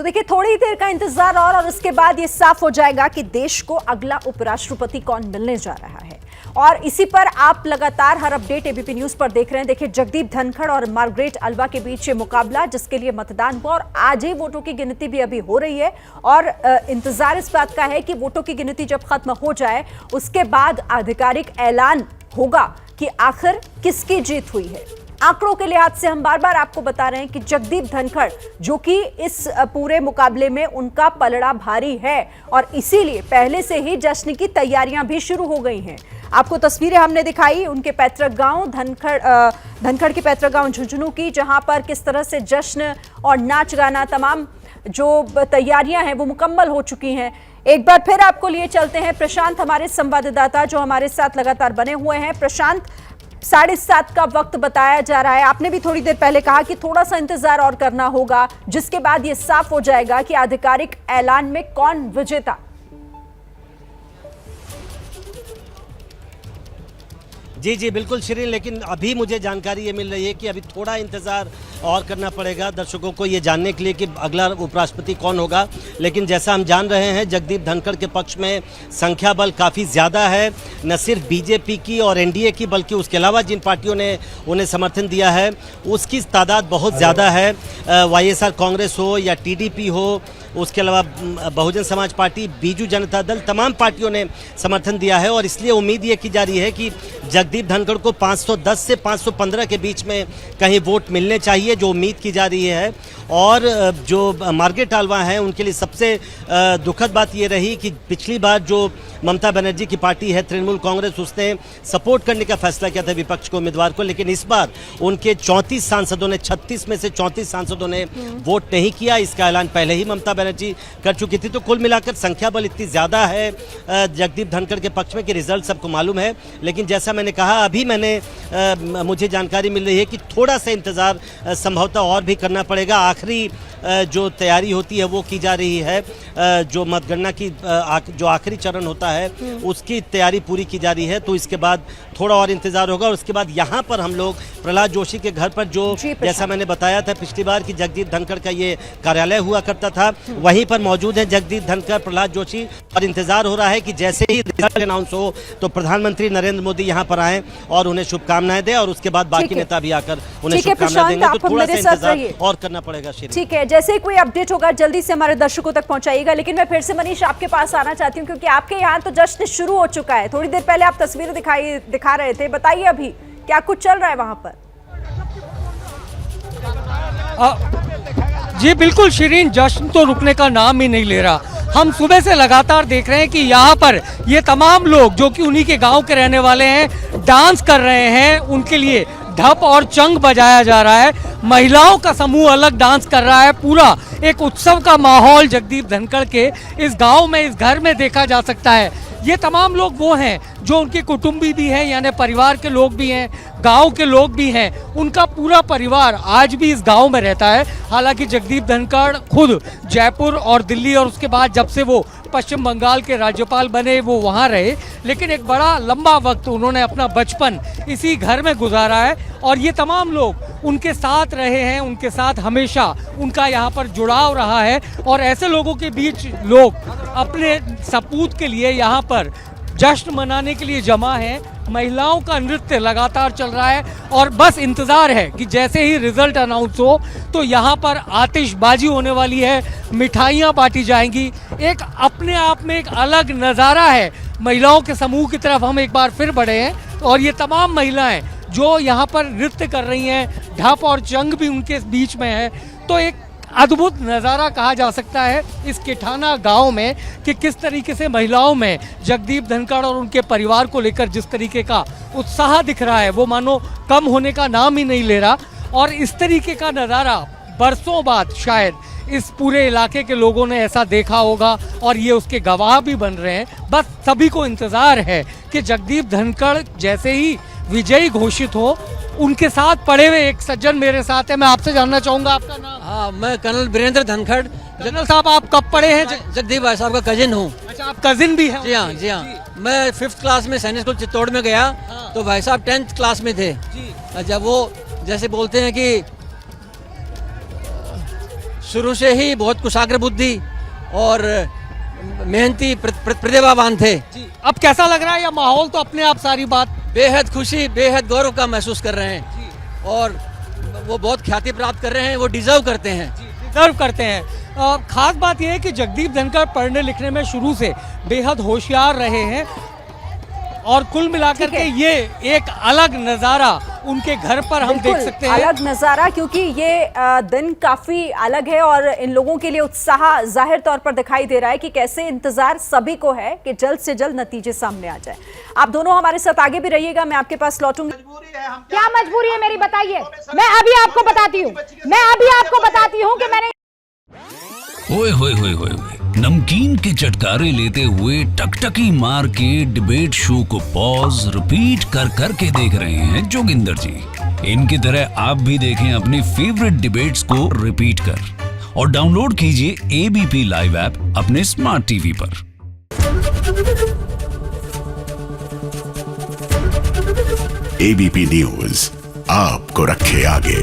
तो देखिए थोड़ी देर का इंतजार और उसके बाद ये साफ हो जाएगा कि देश को अगला उपराष्ट्रपति कौन मिलने जा रहा है। और इसी पर आप लगातार हर अपडेट एबीपी न्यूज पर देख रहे हैं। देखिए जगदीप धनखड़ और मार्गरेट अल्वा के बीच ये मुकाबला, जिसके लिए मतदान हुआ और आज ही वोटों की गिनती भी अभी हो रही है। और इंतजार इस बात का है कि वोटों की गिनती जब खत्म हो जाए उसके बाद आधिकारिक ऐलान होगा कि आखिर किसकी जीत हुई है। आंकड़ों के लिहाज से हम बार बार आपको बता रहे हैं कि जगदीप धनखड़ जो कि इस पूरे मुकाबले में उनका पलड़ा भारी है और इसीलिए पहले से ही जश्न की तैयारियां भी शुरू हो गई हैं। आपको तस्वीरें हमने दिखाई उनके पैतृक गांव धनखड़ के पैतृक गांव झुंझुनू की, जहां पर किस तरह से जश्न और नाच गाना तमाम जो तैयारियां हैं वो मुकम्मल हो चुकी हैं। एक बार फिर आपको लिए चलते हैं प्रशांत, हमारे संवाददाता जो हमारे साथ लगातार बने हुए हैं। प्रशांत, 7:30 का वक्त बताया जा रहा है। आपने भी थोड़ी देर पहले कहा कि थोड़ा सा इंतजार और करना होगा, जिसके बाद यह साफ हो जाएगा कि आधिकारिक ऐलान में कौन विजेता। जी जी बिल्कुल शिरीन, लेकिन अभी मुझे जानकारी ये मिल रही है कि अभी थोड़ा इंतज़ार और करना पड़ेगा दर्शकों को ये जानने के लिए कि अगला उपराष्ट्रपति कौन होगा। लेकिन जैसा हम जान रहे हैं जगदीप धनखड़ के पक्ष में संख्या बल काफ़ी ज़्यादा है, न सिर्फ बीजेपी की और एनडीए की बल्कि उसके अलावा जिन पार्टियों ने उन्हें समर्थन दिया है उसकी तादाद बहुत ज़्यादा है। वाईएसआर कांग्रेस हो या टीडीपी हो, उसके अलावा बहुजन समाज पार्टी, बीजू जनता दल, तमाम पार्टियों ने समर्थन दिया है। और इसलिए उम्मीद ये की जा रही है कि जगदीप धनखड़ को 510 से 515 के बीच में कहीं वोट मिलने चाहिए, जो उम्मीद की जा रही है। और जो मार्गरेट अल्वा हैं उनके लिए सबसे दुखद बात ये रही कि पिछली बार जो ममता बनर्जी की पार्टी है तृणमूल कांग्रेस, उसने सपोर्ट करने का फैसला किया था विपक्ष को, उम्मीदवार को, लेकिन इस बार उनके 34 सांसदों ने 36 में से 34 सांसदों ने वोट नहीं किया। इसका ऐलान पहले ही ममता बनर्जी कर चुकी थी। तो कुल मिलाकर संख्या बल इतनी ज़्यादा है जगदीप धनखड़ के पक्ष में कि रिजल्ट सबको मालूम है। लेकिन जैसा मैंने कहा, अभी मुझे जानकारी मिल रही है कि थोड़ा सा इंतज़ार संभवतः और भी करना पड़ेगा। आखिरी जो तैयारी होती है वो की जा रही है, जो मतगणना की जो आखिरी चरण होता है उसकी तैयारी पूरी की जा रही है। तो इसके बाद थोड़ा और इंतजार होगा और उसके बाद यहाँ पर हम लोग प्रहलाद जोशी के घर पर, जो जैसा मैंने बताया था पिछली बार कि जगदीप धनखड़ का ये कार्यालय हुआ करता था, वहीं पर मौजूद है जगदीप धनखड़, प्रहलाद जोशी। और इंतजार हो रहा है कि जैसे ही रिजल्ट अनाउंस हो तो प्रधानमंत्री नरेंद्र मोदी यहाँ पर आए और उन्हें शुभकामनाएं दें और उसके बाद बाकी नेता भी आकर उन्हें शुभकामनाएं देंगे। तो थोड़ा सा इंतजार और करना पड़ेगा। ठीक है, जैसे ही कोई अपडेट होगा जल्दी से हमारे दर्शकों तक पहुंचाइएगा। लेकिन मैं फिर से मनीष आपके पास आना चाहती हूं क्योंकि आपके यहाँ तो जश्न शुरू हो चुका है। थोड़ी देर पहले आप तस्वीरें दिखा रहे थे, बताइए अभी क्या कुछ चल रहा है वहां पर। जी बिल्कुल शिरीन, जश्न तो रुकने का नाम ही नहीं ले रहा। हम सुबह से लगातार देख रहे हैं कि यहाँ पर ये तमाम लोग जो कि उन्हीं के गांव के रहने वाले हैं डांस कर रहे हैं, उनके लिए ढप और चंग बजाया जा रहा है। महिलाओं का समूह अलग डांस कर रहा है। पूरा एक उत्सव का माहौल जगदीप धनखड़ के इस गांव में, इस घर में देखा जा सकता है। ये तमाम लोग वो हैं जो उनके कुटुंबी भी हैं, यानी परिवार के लोग भी हैं, गांव के लोग भी हैं। उनका पूरा परिवार आज भी इस गांव में रहता है। हालांकि जगदीप धनखड़ खुद जयपुर और दिल्ली और उसके बाद जब से वो पश्चिम बंगाल के राज्यपाल बने वो वहाँ रहे, लेकिन एक बड़ा लंबा वक्त उन्होंने अपना बचपन इसी घर में गुजारा है और ये तमाम लोग उनके साथ रहे हैं, उनके साथ हमेशा उनका यहाँ पर जुड़ाव रहा है। और ऐसे लोगों के बीच लोग अपने सपूत के लिए यहाँ पर जश्न मनाने के लिए जमा है। महिलाओं का नृत्य लगातार चल रहा है और बस इंतज़ार है कि जैसे ही रिजल्ट अनाउंस हो तो यहाँ पर आतिशबाजी होने वाली है, मिठाइयाँ बांटी जाएंगी। एक अपने आप में एक अलग नज़ारा है। महिलाओं के समूह की तरफ हम एक बार फिर बढ़े हैं और ये तमाम महिलाएं जो यहाँ पर नृत्य कर रही हैं, ढप और चंग भी उनके बीच में है। तो एक अद्भुत नज़ारा कहा जा सकता है इस किठाना गांव में कि किस तरीके से महिलाओं में जगदीप धनखड़ और उनके परिवार को लेकर जिस तरीके का उत्साह दिख रहा है वो मानो कम होने का नाम ही नहीं ले रहा। और इस तरीके का नज़ारा बरसों बाद शायद इस पूरे इलाके के लोगों ने ऐसा देखा होगा और ये उसके गवाह भी बन रहे हैं। बस सभी को इंतज़ार है कि जगदीप धनखड़ जैसे ही विजयी घोषित हो, उनके साथ पड़े हुए एक सज्जन मेरे साथ है। मैं आपसे जानना चाहूंगा आपका नाम। हाँ, मैं कर्नल वीरेंद्र धनखड़। जनरल साहब, आप कब पढ़े हैं? जगदीप भाई साहब का कजिन हूँ। अच्छा, आप कजिन भी हैं? जी हाँ, जी हाँ। मैं 5th क्लास में सैनिक स्कूल चित्तौड़ में गया। हाँ। तो भाई साहब 10th क्लास में थे जी। अच्छा, वो जैसे बोलते हैं कि शुरू से ही बहुत कुशाग्र बुद्धि और मेहनती प्रतिभावान थे। अब कैसा लग रहा है यह माहौल? तो अपने आप सारी बात बेहद खुशी, बेहद गौरव का महसूस कर रहे हैं और वो बहुत ख्याति प्राप्त कर रहे हैं, वो डिजर्व करते हैं। डिजर्व करते हैं। खास बात यह है कि जगदीप धनखड़ पढ़ने लिखने में शुरू से बेहद होशियार रहे हैं और कुल मिलाकर के ये एक अलग नज़ारा उनके घर पर हम देख सकते हैं। अलग नज़ारा, क्योंकि ये दिन काफी अलग है और इन लोगों के लिए उत्साह जाहिर तौर पर दिखाई दे रहा है कि कैसे इंतजार सभी को है कि जल्द से जल्द नतीजे सामने आ जाए। आप दोनों हमारे साथ आगे भी रहिएगा, मैं आपके पास लौटूंगी। क्या मजबूरी है मेरी, बताइए। मैं अभी आपको बताती हूँ कि मैंने ओए होए होए होए होए, नमकीन के चटकारे लेते हुए टकटकी मार के डिबेट शो को पॉज रिपीट कर कर के देख रहे हैं जोगिंदर जी। इनकी तरह आप भी देखें अपनी फेवरेट डिबेट्स को रिपीट कर और डाउनलोड कीजिए एबीपी लाइव ऐप अपने स्मार्ट टीवी पर। एबीपी न्यूज आपको रखे आगे।